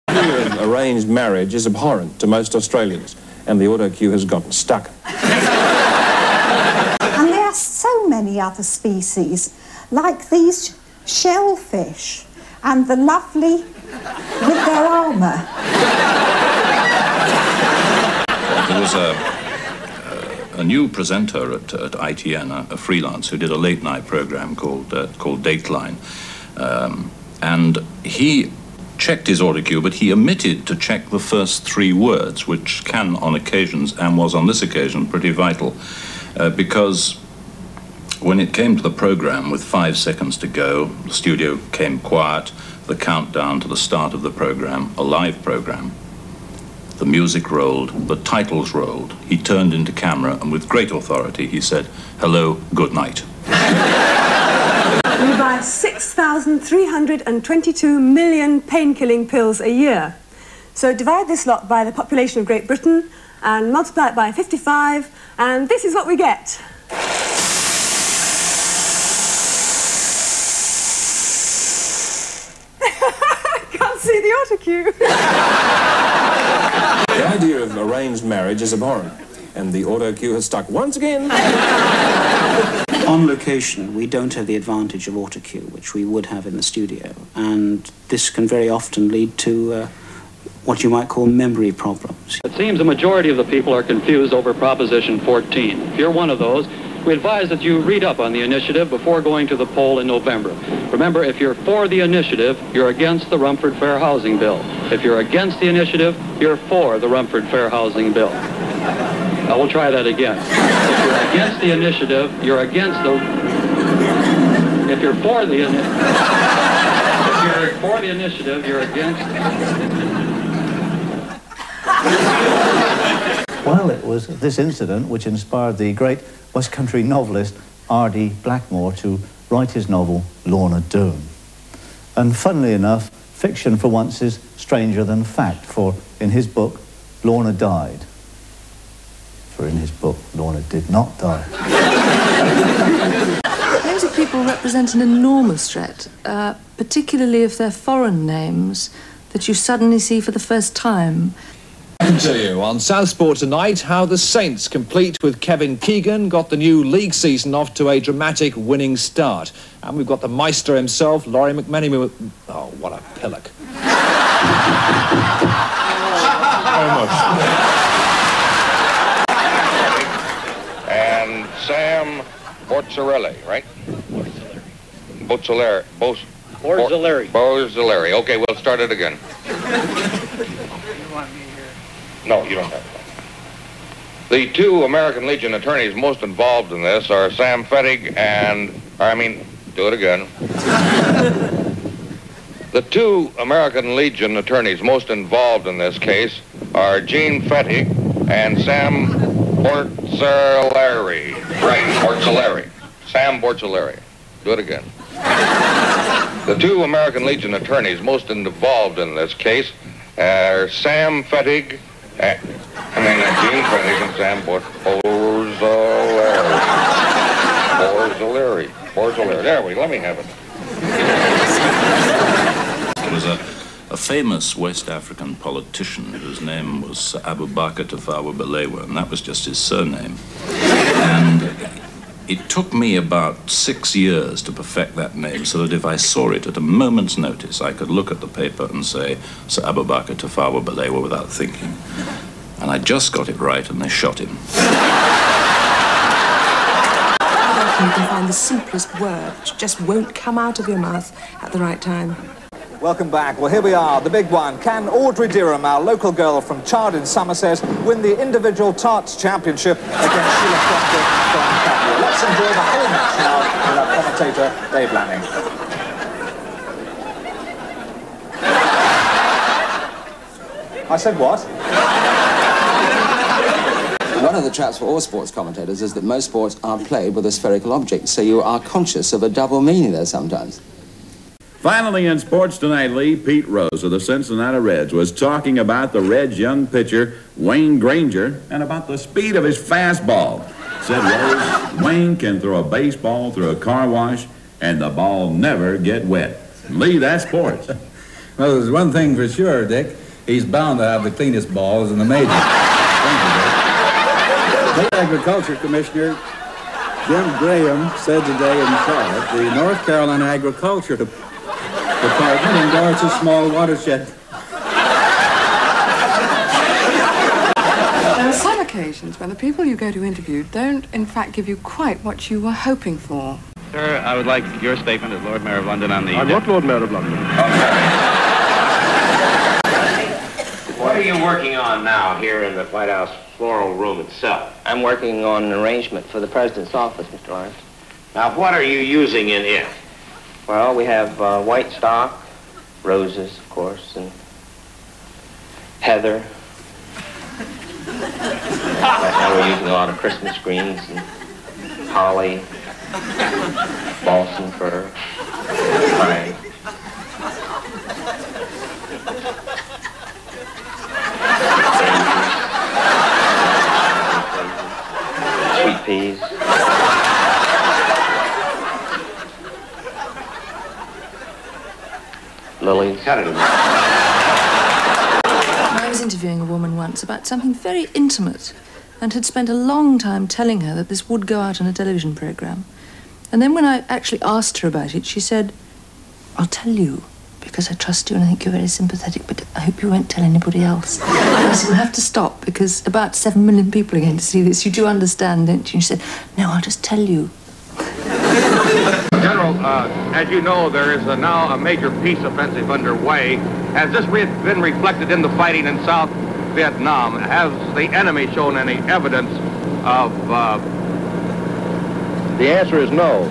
The idea of arranged marriage is abhorrent to most Australians, and the auto cue has gotten stuck. And there are so many other species, like these shellfish and the lovely with their armour. There was a new presenter at ITN, a freelance, who did a late-night program called Dateline, and he checked his autocue, but he omitted to check the first 3 words, which can, on occasions, and was on this occasion, pretty vital, because when it came to the program with 5 seconds to go, the studio came quiet, the countdown to the start of the program, a live program. The music rolled, the titles rolled. He turned into camera and with great authority he said, "Hello, good night." We buy 6,322 million pain-killing pills a year. So divide this lot by the population of Great Britain and multiply it by 55, and this is what we get. Can't see the autocue. The idea of arranged marriage is abhorrent, and the auto cue has stuck once again. On location, we don't have the advantage of autocue, which we would have in the studio, and this can very often lead to what you might call memory problems. It seems a majority of the people are confused over Proposition 14. If you're one of those, we advise that you read up on the initiative before going to the poll in November. Remember, if you're for the initiative, you're against the Rumford Fair Housing Bill. If you're against the initiative, you're for the Rumford Fair Housing Bill. I will try that again. If you're against the initiative, you're against the... If you're for the initiative, you're against... Well, it was this incident which inspired the great West Country novelist R.D. Blackmore to write his novel Lorna Doone. And funnily enough, fiction for once is stranger than fact, for in his book, Lorna died. For in his book, Lorna did not die. Names of people represent an enormous threat, particularly if they're foreign names that you suddenly see for the first time. To you on Southport tonight, how the Saints, complete with Kevin Keegan, got the new league season off to a dramatic winning start. And we've got the Maestro himself, Laurie McMenemy. Oh, what a pillock. Very much. And Sam Borzarelli, right? Borzarelli. Borzarelli. Okay, we'll start it again. No, you don't have to. The 2 American Legion attorneys most involved in this are Sam Fettig and... do it again. The 2 American Legion attorneys most involved in this case are Gene Fettig and Sam Borzarelli. Right, Borzarelli. Sam Borzarelli. Do it again. The 2 American Legion attorneys most involved in this case are Sam Fettig... Gene Fettig and Sam Borzarelli. There let me have it. There was a famous West African politician whose name was Abubakar Tafawa Balewa, and that was just his surname. And it took me about 6 years to perfect that name, so that if I saw it at a moment's notice, I could look at the paper and say, Sir Abubakar Tafawa Balewa, without thinking. And I just got it right, and they shot him. You can find the simplest word which just won't come out of your mouth at the right time. Welcome back. Well, here we are, the big one. Can Audrey Derham, our local girl from Chard in Somerset, win the individual tarts championship against Sheila Crockett from Cadbury? Let's enjoy the whole match now with our commentator, Dave Lanning. I said what? One of the traps for all sports commentators is that most sports are played with a spherical object, so you are conscious of a double meaning there sometimes. Finally in sports tonight, Lee, Pete Rose of the Cincinnati Reds was talking about the Reds' young pitcher, Wayne Granger, and about the speed of his fastball. Said Rose, Wayne can throw a baseball through a car wash, and the ball never get wet. Lee, that's sports. Well, there's one thing for sure, Dick. He's bound to have the cleanest balls in the majors. Thank you, Dick. The Agriculture Commissioner Jim Graham said today in Charlotte, the North Carolina Agriculture Department endorses small watershed. There are some occasions when the people you go to interview don't, in fact, give you quite what you were hoping for. Sir, I would like your statement as Lord Mayor of London on the... I'm not Lord Mayor of London. What are you working on now here in the White House floral room itself? I'm working on an arrangement for the President's office, Mr. Lawrence. Now, what are you using in it? Well, we have white stock, roses, of course, and heather. Right now we're using a lot of Christmas greens and holly, balsam fir, pine. Sweet peas. Lilies. I was interviewing a woman once about something very intimate and had spent a long time telling her that this would go out on a television programme. And then when I actually asked her about it, she said, I'll tell you because I trust you and I think you're very sympathetic, but I hope you won't tell anybody else. I said, we'll have to stop because about 7 million people are going to see this. You do understand, don't you? And she said, no, I'll just tell you. General, as you know, there is now a major peace offensive underway. Has this been reflected in the fighting in South Vietnam? Has the enemy shown any evidence of... The answer is no.